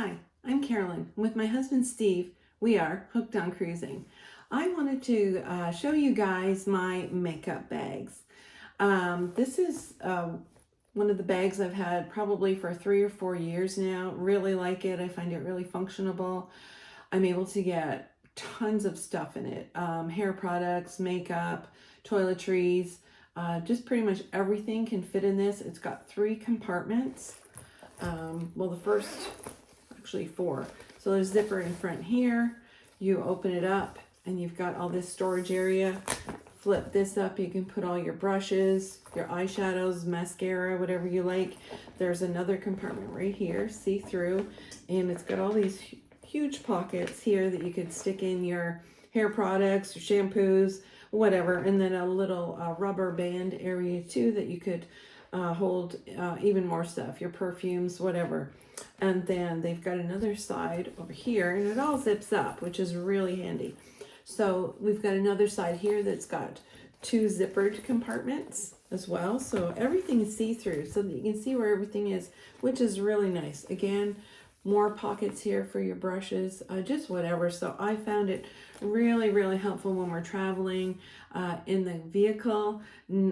Hi, I'm Carolyn. With my husband Steve, we are hooked on cruising. I wanted to show you guys my makeup bags. This is one of the bags I've had probably for 3 or 4 years now. Really like it. I find it really functionable. I'm able to get tons of stuff in it. Hair products, makeup, toiletries, just pretty much everything can fit in this. It's got 3 compartments. Well, the first, actually 4. So there's a zipper in front here. You open it up and you've got all this storage area. Flip this up, you can put all your brushes, your eyeshadows, mascara, whatever you like. There's another compartment right here, see through, and it's got all these huge pockets here that you could stick in your hair products, your shampoos, whatever, and then a little rubber band area too that you could hold even more stuff, your perfumes, whatever. And then they've got another side over here, and it all zips up, which is really handy. So we've got another side here that's got 2 zippered compartments as well. So everything is see-through so that you can see where everything is, which is really nice. Again, more pockets here for your brushes, just whatever. So I found it really, really helpful when we're traveling in the vehicle.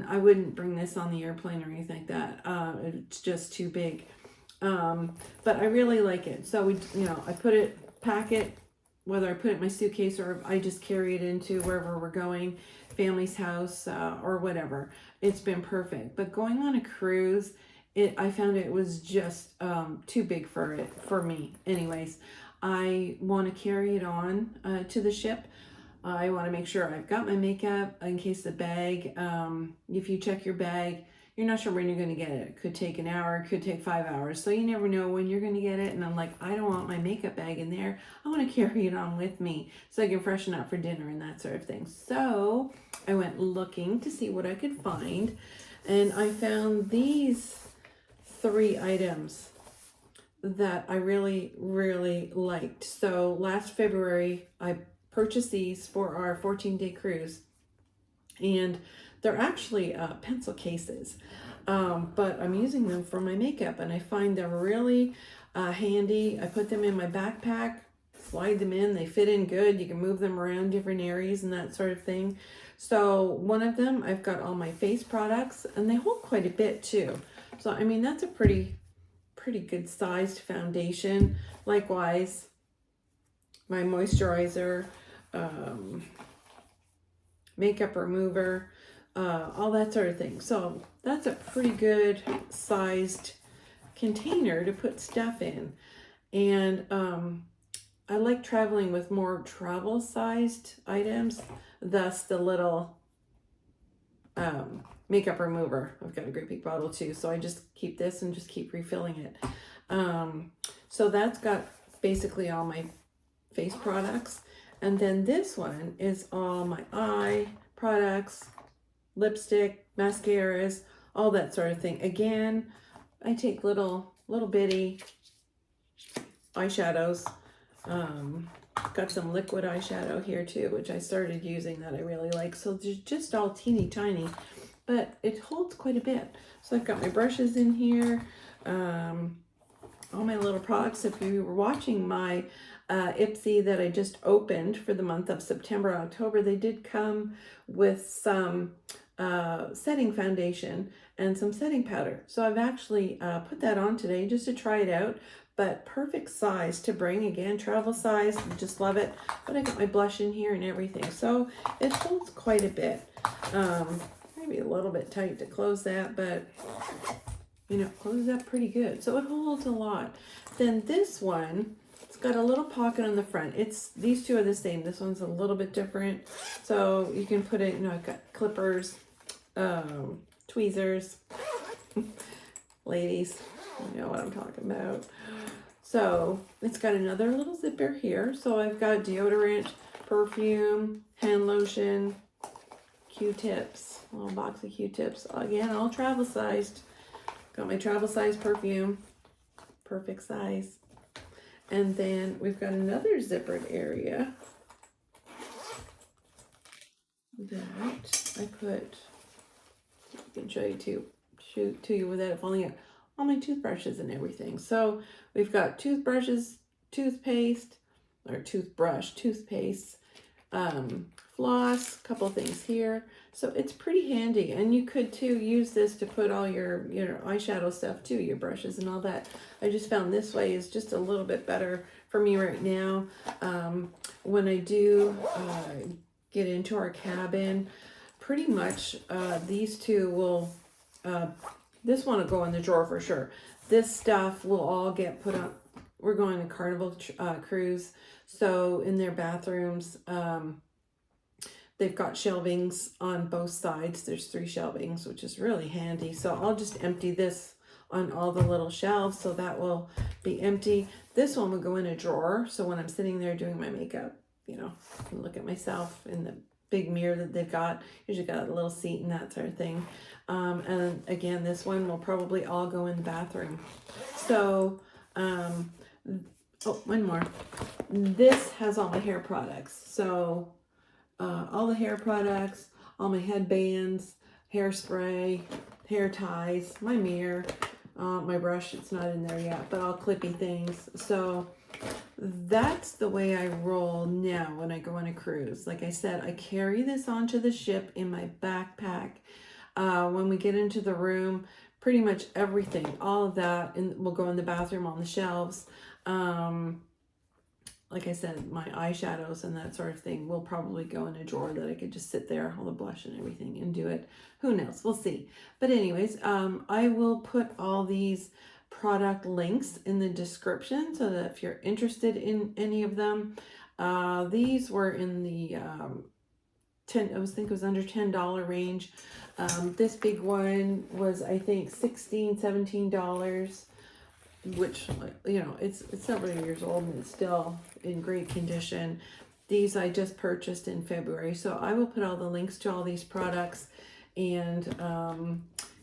I wouldn't bring this on the airplane or anything like that. It's just too big. But I really like it. So I pack it, whether I put it in my suitcase or I just carry it into wherever we're going, family's house, or whatever. It's been perfect. But going on a cruise, I found it was just too big for me. Anyways, I want to carry it on to the ship. I want to make sure I've got my makeup in case the bag, if you check your bag, you're not sure when you're going to get it. It could take an hour, it could take 5 hours. So you never know when you're going to get it. And I'm like, I don't want my makeup bag in there. I want to carry it on with me so I can freshen up for dinner and that sort of thing. So I went looking to see what I could find. And I found these 3 items that I really, really liked. So last February, I purchased these for our 14-day cruise. And they're actually pencil cases, but I'm using them for my makeup, and I find they're really handy. I put them in my backpack, slide them in, they fit in good. You can move them around different areas and that sort of thing. So one of them, I've got all my face products, and they hold quite a bit too. So I mean, that's a pretty good sized foundation. Likewise, my moisturizer, makeup remover, all that sort of thing. So that's a pretty good sized container to put stuff in. And I like traveling with more travel sized items, thus the little makeup remover. I've got a great big bottle too, so I just keep this and just keep refilling it. So that's got basically all my face products. And then this one is all my eye products, lipstick, mascaras, all that sort of thing. Again, I take little bitty eyeshadows. Got some liquid eyeshadow here too, which I started using that I really like. So they're just all teeny tiny, but it holds quite a bit. So I've got my brushes in here, all my little products. If you were watching my Ipsy that I just opened for the month of September, October, they did come with some setting foundation and some setting powder. So I've actually put that on today just to try it out, but perfect size to bring. Again, travel size, just love it. But I got my blush in here and everything. So it holds quite a bit. Maybe a little bit tight to close that, but closes up pretty good. So it holds a lot. Then this one, it's got a little pocket on the front. These 2 are the same. This one's a little bit different. So you can put it, I've got clippers, tweezers, ladies, you know what I'm talking about. So it's got another little zipper here. So I've got deodorant, perfume, hand lotion, Q-tips, a little box of Q-tips. Again, all travel sized. Got my travel size perfume, perfect size. And then we've got another zippered area that I can show you to you without it falling out. all my toothbrushes and everything. So we've got toothbrushes, toothpaste, or toothbrush, toothpaste, floss, a couple things here. So it's pretty handy, and you could too use this to put all your eyeshadow stuff too, your brushes and all that. I just found this way is just a little bit better for me right now. When I do get into our cabin, pretty much these two will, this one will go in the drawer for sure. This stuff will all get put on. We're going to Carnival cruise, so in their bathrooms, they've got shelvings on both sides. There's 3 shelvings, which is really handy. So I'll just empty this on all the little shelves, so that will be empty. This one will go in a drawer, so when I'm sitting there doing my makeup, you know, I can look at myself in the big mirror that they've got. Usually got a little seat and that sort of thing. And again, this one will probably all go in the bathroom. So, oh, one more. This has all my hair products. So, all the hair products, all my headbands, hairspray, hair ties, my mirror, my brush, it's not in there yet, but all clippy things. So that's the way I roll now when I go on a cruise. Like I said, I carry this onto the ship in my backpack. When we get into the room, pretty much everything, all of that will go in the bathroom on the shelves. Like I said, my eyeshadows and that sort of thing will probably go in a drawer that I could just sit there, all the blush and everything, and do it. Who knows? We'll see. But anyways, I will put all these product links in the description so that if you're interested in any of them, these were in the I think it was under $10 range. This big one was, I think, $16, $17. Which, you know, it's several years old and it's still in great condition. These I just purchased in February, so I will put all the links to all these products. And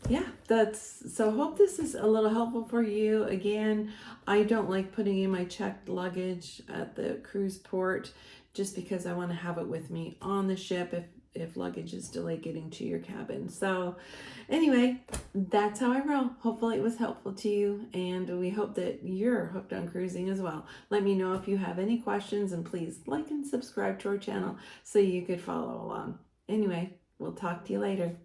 yeah, so hope this is a little helpful for you. Again, I don't like putting in my checked luggage at the cruise port just because I want to have it with me on the ship if luggage is delayed getting to your cabin. So anyway, that's how I roll. Hopefully it was helpful to you, and we hope that you're hooked on cruising as well. Let me know if you have any questions, and please like and subscribe to our channel so you could follow along. Anyway, we'll talk to you later.